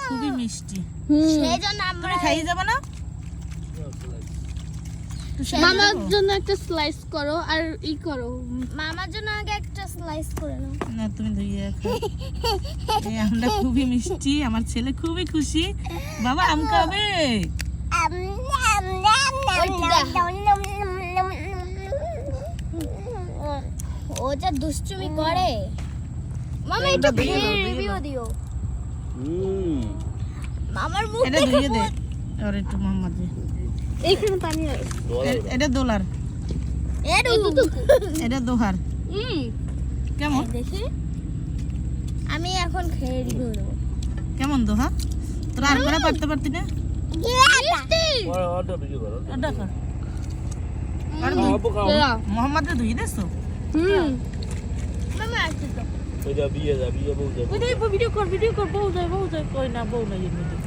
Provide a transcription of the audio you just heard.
খুবই মিষ্টি সেজন্য আমরা খাইয়ে যাবে না মামার জন্য একটা স্লাইস করো আর ই করো মামার জন্য আগে একটা স্লাইস করে নাও না তুমি ধুইয়ে খাও এই আমটা খুবই মিষ্টি আমার ছেলে খুবই খুশি বাবা আম খাবে ও যা দুষ্টুমি করে মামা একটু রিভিউ দিও মামার মুখ এটা ধুইয়ে দে আর একটু মোহাম্মদ দে এইখানে পানি আছে এটা দোলার এটা দোহার কেমন দেখি আমি এখন খেয়ে রিভিউ দেব কেমন দোহা তোরা আর করে পারতে পারতি না এটা খা আর মোহাম্মদ ধুইয়ে দেছো মামা আসছে তো ভিডিও কর বউ যায় কই না বউ নাই এমনি